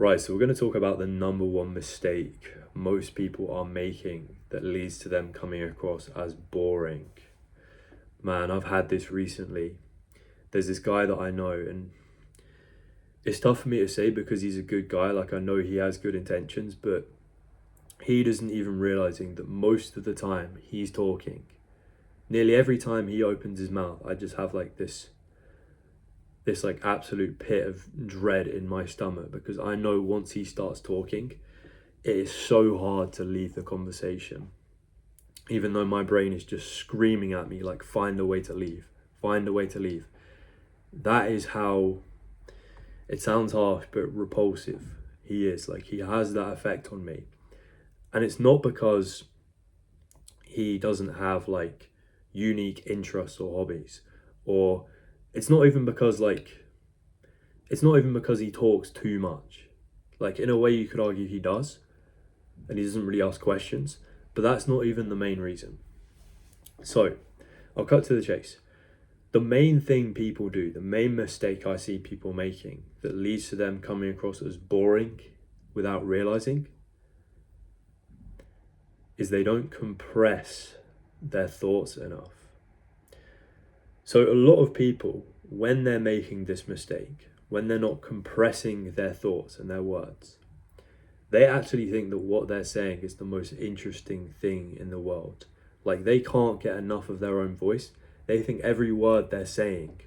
Right, so we're going to talk about the number one mistake most people are making that leads to them coming across as boring. Man, I've had this recently. There's this guy that I know, and it's tough for me to say because he's a good guy. Like, I know he has good intentions, but he doesn't even realizing that most of the time he's talking. Nearly every time he opens his mouth, I just have like this like absolute pit of dread in my stomach because I know once he starts talking, it is so hard to leave the conversation. Even though my brain is just screaming at me like, find a way to leave, find a way to leave. That is how, it sounds harsh but repulsive he is. Like, he has that effect on me. And it's not because he doesn't have like unique interests or hobbies, or it's not even because he talks too much. Like, in a way you could argue he does, and he doesn't really ask questions, but that's not even the main reason. So I'll cut to the chase. The main thing people do, the main mistake I see people making that leads to them coming across as boring without realizing, is they don't compress their thoughts enough. So a lot of people, when they're making this mistake, when they're not compressing their thoughts and their words, they actually think that what they're saying is the most interesting thing in the world. Like, they can't get enough of their own voice. They think every word they're saying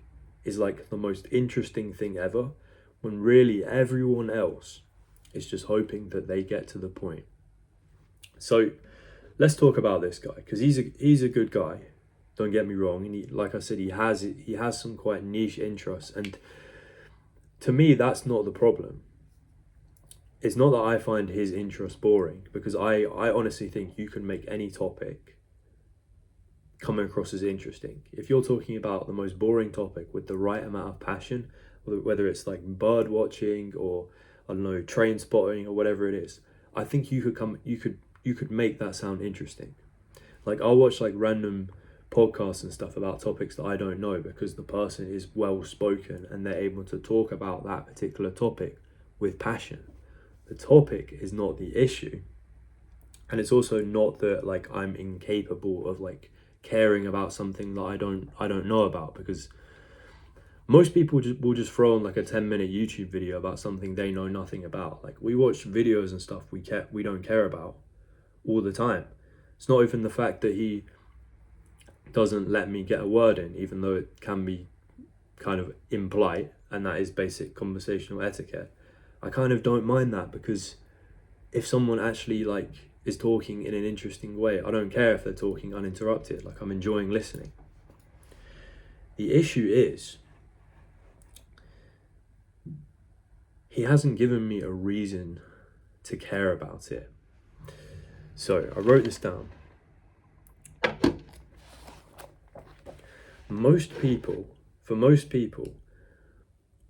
is like the most interesting thing ever, when really everyone else is just hoping that they get to the point. So let's talk about this guy, because he's a good guy. Don't get me wrong, and like I said, he has some quite niche interests, and to me, that's not the problem. It's not that I find his interest boring, because I honestly think you can make any topic come across as interesting. If you're talking about the most boring topic with the right amount of passion, whether it's like bird watching or, I don't know, train spotting or whatever it is, I think you could make that sound interesting. Like, I'll watch like random podcasts and stuff about topics that I don't know because the person is well spoken and they're able to talk about that particular topic with passion. The topic is not the issue, and it's also not that like I'm incapable of like caring about something that I don't know about, because most people will just throw on like a 10-minute YouTube video about something they know nothing about. Like, we watch videos and stuff we don't care about all the time. It's not even the fact that he doesn't let me get a word in, even though it can be kind of impolite, and that is basic conversational etiquette. I kind of don't mind that, because if someone actually like is talking in an interesting way, I don't care if they're talking uninterrupted. Like, I'm enjoying listening. The issue is he hasn't given me a reason to care about it. So I wrote this down. For most people,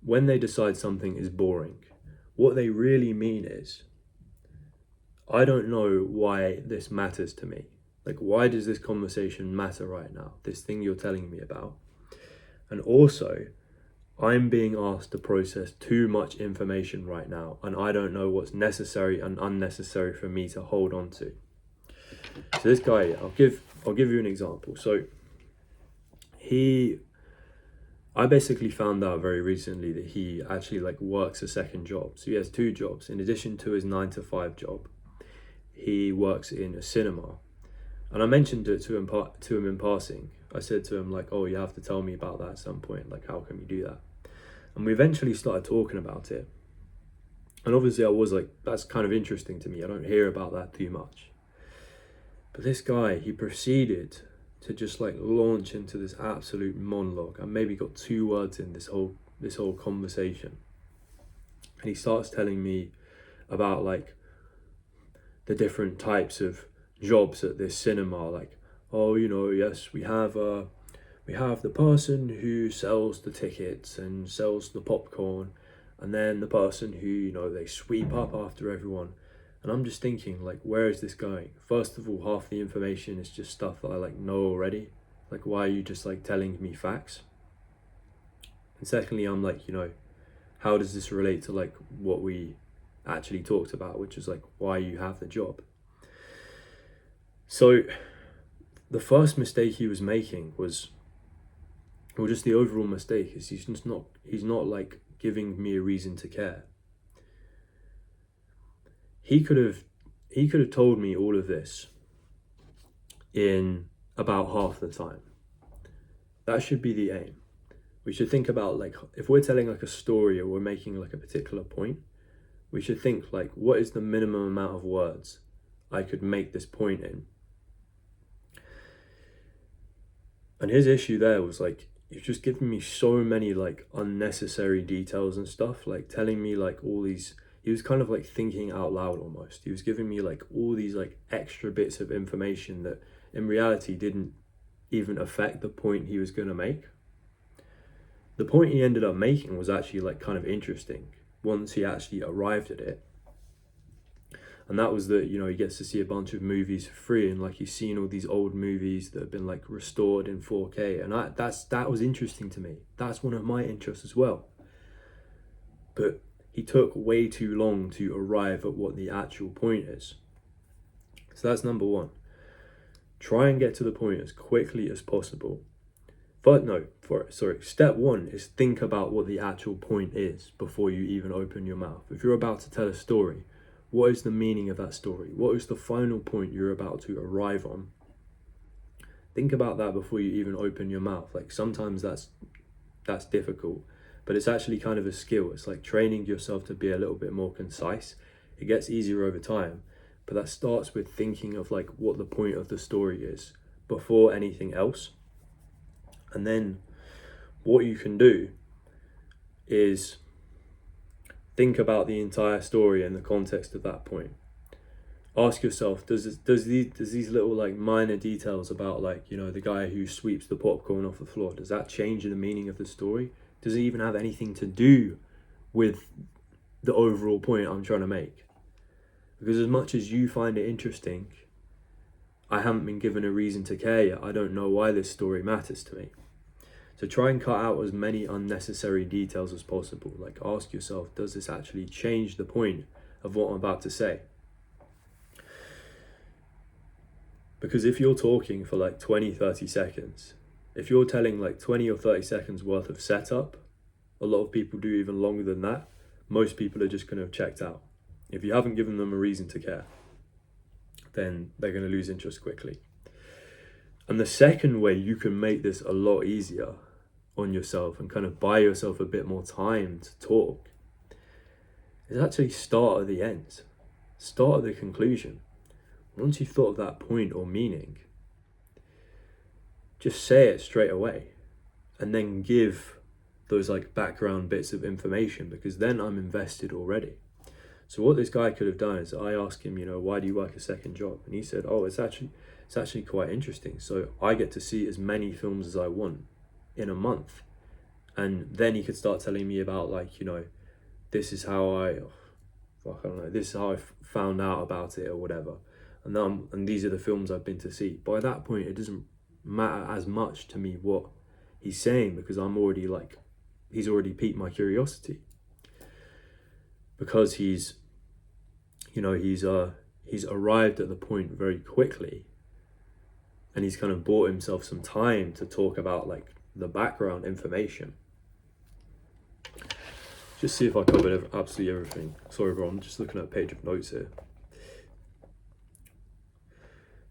when they decide something is boring, what they really mean is, I don't know why this matters to me. Like, why does this conversation matter right now? This thing you're telling me about. And also, I'm being asked to process too much information right now, and I don't know what's necessary and unnecessary for me to hold on to. So this guy, I'll give you an example. So I basically found out very recently that he actually like works a second job. So he has two jobs. In addition to his 9-to-5 job, he works in a cinema. And I mentioned it to him in passing. I said to him like, oh, you have to tell me about that at some point. Like, how can we do that? And we eventually started talking about it. And obviously I was like, that's kind of interesting to me. I don't hear about that too much. But this guy, he proceeded to just like launch into this absolute monologue. I maybe got 2 words in this whole conversation. And he starts telling me about like the different types of jobs at this cinema. Like, oh, you know, yes, we have the person who sells the tickets and sells the popcorn, and then the person who, you know, they sweep up after everyone. And I'm just thinking, like, where is this going? First of all, half the information is just stuff that I like know already. Like, why are you just like telling me facts? And secondly, I'm like, you know, how does this relate to like what we actually talked about, which is like why you have the job. So the first mistake he was making was, or just the overall mistake, is he's not like giving me a reason to care. He could have told me all of this in about half the time. That should be the aim. We should think about, like, if we're telling like a story or we're making like a particular point, we should think like, what is the minimum amount of words I could make this point in? And his issue there was like, you've just given me so many like unnecessary details and stuff, like telling me like all these, he was kind of like thinking out loud almost. He was giving me like all these like extra bits of information that in reality didn't even affect the point he was going to make. The point he ended up making was actually like kind of interesting once he actually arrived at it. And that was that, you know, he gets to see a bunch of movies for free, and like he's seen all these old movies that have been like restored in 4K, and that was interesting to me. That's one of my interests as well. But he took way too long to arrive at what the actual point is. So that's number one. Try and get to the point as quickly as possible. Step one is think about what the actual point is before you even open your mouth. If you're about to tell a story, what is the meaning of that story? What is the final point you're about to arrive on? Think about that before you even open your mouth. Like sometimes that's difficult, but it's actually kind of a skill. It's like training yourself to be a little bit more concise. It gets easier over time, but that starts with thinking of like what the point of the story is before anything else. And then what you can do is think about the entire story in the context of that point. Ask yourself, does these little like minor details about like, you know, the guy who sweeps the popcorn off the floor, does that change the meaning of the story? Does it even have anything to do with the overall point I'm trying to make? Because as much as you find it interesting, I haven't been given a reason to care yet. I don't know why this story matters to me. So try and cut out as many unnecessary details as possible. Like ask yourself, does this actually change the point of what I'm about to say? Because if you're talking for like 20, 30 seconds, if you're telling like 20 or 30 seconds worth of setup, a lot of people do even longer than that. Most people are just going to have checked out. If you haven't given them a reason to care, then they're going to lose interest quickly. And the second way you can make this a lot easier on yourself and kind of buy yourself a bit more time to talk is actually start at the end. Start at the conclusion. Once you've thought of that point or meaning, just say it straight away and then give those like background bits of information, because then I'm invested already. So what this guy could have done is I asked him, you know, why do you work a second job? And he said, oh, it's actually quite interesting. So I get to see as many films as I want in a month. And then he could start telling me about like, you know, this is how this is how I found out about it or whatever. And these are the films I've been to see. By that point, it doesn't matter as much to me what he's saying, because he's already piqued my curiosity. Because he's arrived at the point very quickly, and he's kind of bought himself some time to talk about like the background information. Just see if I covered absolutely everything. Sorry bro, I'm just looking at a page of notes here.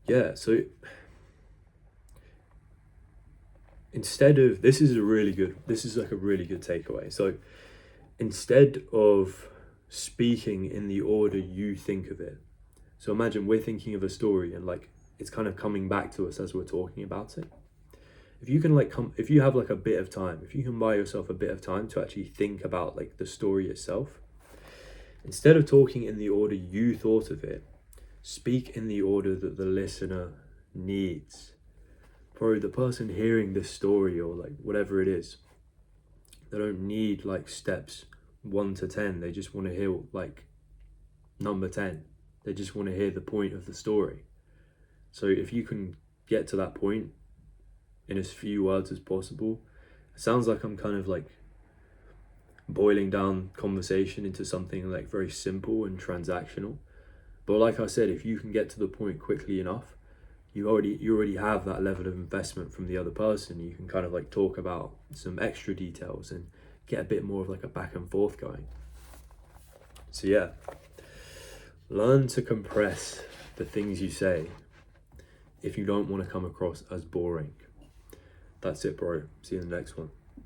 Yeah, so instead of, this is like a really good takeaway. So instead of speaking in the order you think of it, so imagine we're thinking of a story and like it's kind of coming back to us as we're talking about it. If you can if you have like a bit of time, if you can buy yourself a bit of time to actually think about like the story itself, instead of talking in the order you thought of it, speak in the order that the listener needs. For the person hearing this story or like whatever it is, they don't need like steps 1 to 10. They just want to hear like number 10. They just want to hear the point of the story. So if you can get to that point in as few words as possible, it sounds like I'm kind of like boiling down conversation into something like very simple and transactional. But like I said, if you can get to the point quickly enough, you already have that level of investment from the other person. You can kind of like talk about some extra details and get a bit more of like a back and forth going. So yeah, learn to compress the things you say if you don't want to come across as boring. That's it, bro. See you in the next one.